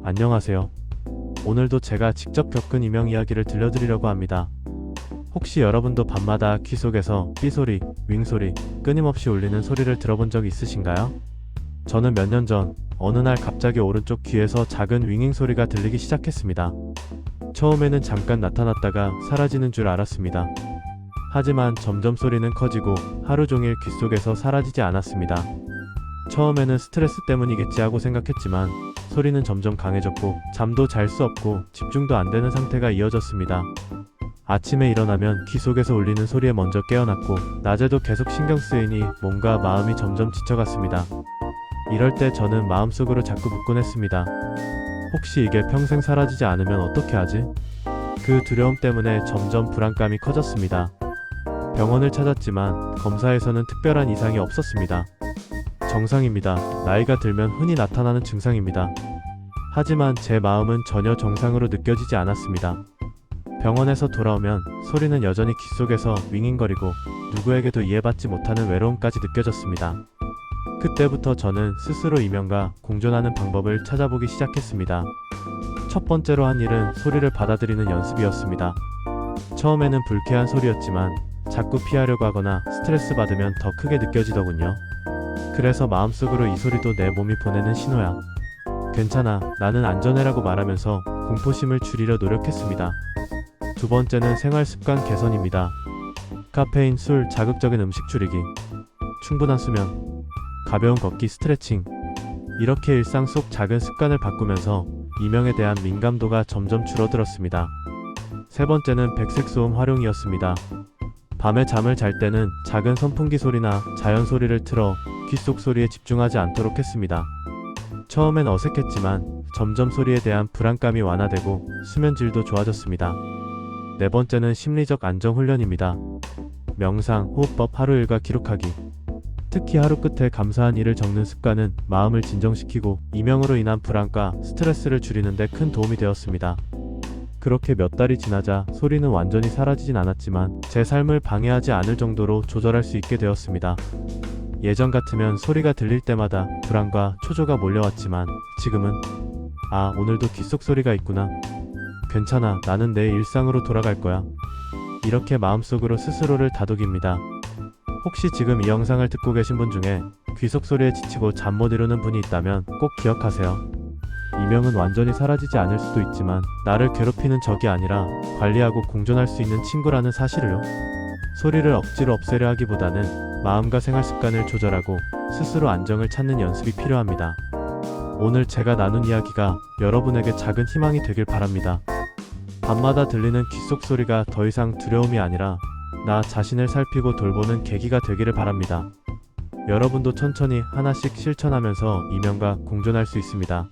안녕하세요. 오늘도 제가 직접 겪은 이명 이야기를 들려드리려고 합니다. 혹시 여러분도 밤마다 귀 속에서 삐소리, 윙소리, 끊임없이 울리는 소리를 들어본 적 있으신가요? 저는 몇 년 전 어느 날 갑자기 오른쪽 귀에서 작은 윙잉 소리가 들리기 시작했습니다. 처음에는 잠깐 나타났다가 사라지는 줄 알았습니다. 하지만 점점 소리는 커지고 하루 종일 귀 속에서 사라지지 않았습니다. 처음에는 스트레스 때문이겠지 하고 생각했지만 소리는 점점 강해졌고 잠도 잘 수 없고 집중도 안 되는 상태가 이어졌습니다. 아침에 일어나면 귀 속에서 울리는 소리에 먼저 깨어났고 낮에도 계속 신경 쓰이니 몸과 마음이 점점 지쳐갔습니다. 이럴 때 저는 마음속으로 자꾸 묻곤 했습니다. 혹시 이게 평생 사라지지 않으면 어떻게 하지? 그 두려움 때문에 점점 불안감이 커졌습니다. 병원을 찾았지만 검사에서는 특별한 이상이 없었습니다. 정상입니다. 나이가 들면 흔히 나타나는 증상입니다. 하지만 제 마음은 전혀 정상으로 느껴지지 않았습니다. 병원에서 돌아오면 소리는 여전히 귀 속에서 윙윙거리고 누구에게도 이해받지 못하는 외로움까지 느껴졌습니다. 그때부터 저는 스스로 이명과 공존하는 방법을 찾아보기 시작했습니다. 첫 번째로 한 일은 소리를 받아들이는 연습이었습니다. 처음에는 불쾌한 소리였지만 자꾸 피하려고 하거나 스트레스 받으면 더 크게 느껴지더군요. 그래서 마음속으로 이 소리도 내 몸이 보내는 신호야. 괜찮아, 나는 안전해라고 말하면서 공포심을 줄이려 노력했습니다. 두 번째는 생활 습관 개선입니다. 카페인, 술, 자극적인 음식 줄이기, 충분한 수면, 가벼운 걷기, 스트레칭. 이렇게 일상 속 작은 습관을 바꾸면서 이명에 대한 민감도가 점점 줄어들었습니다. 세 번째는 백색 소음 활용이었습니다. 밤에 잠을 잘 때는 작은 선풍기 소리나 자연 소리를 틀어 귀 속 소리에 집중하지 않도록 했습니다. 처음엔 어색했지만 점점 소리에 대한 불안감이 완화되고 수면 질도 좋아졌습니다. 네 번째는 심리적 안정 훈련입니다. 명상, 호흡법, 하루 일과 기록하기. 특히 하루 끝에 감사한 일을 적는 습관은 마음을 진정시키고 이명으로 인한 불안과 스트레스를 줄이는 데 큰 도움이 되었습니다. 그렇게 몇 달이 지나자 소리는 완전히 사라지진 않았지만 제 삶을 방해하지 않을 정도로 조절할 수 있게 되었습니다. 예전 같으면 소리가 들릴 때마다 불안과 초조가 몰려왔지만 지금은 오늘도 귓속 소리가 있구나. 괜찮아, 나는 내 일상으로 돌아갈 거야. 이렇게 마음속으로 스스로를 다독입니다. 혹시 지금 이 영상을 듣고 계신 분 중에 귀속 소리에 지치고 잠 못 이루는 분이 있다면 꼭 기억하세요. 이명은 완전히 사라지지 않을 수도 있지만 나를 괴롭히는 적이 아니라 관리하고 공존할 수 있는 친구라는 사실을요. 소리를 억지로 없애려 하기보다는 마음과 생활 습관을 조절하고 스스로 안정을 찾는 연습이 필요합니다. 오늘 제가 나눈 이야기가 여러분에게 작은 희망이 되길 바랍니다. 밤마다 들리는 귓속 소리가 더 이상 두려움이 아니라 나 자신을 살피고 돌보는 계기가 되기를 바랍니다. 여러분도 천천히 하나씩 실천하면서 이명과 공존할 수 있습니다.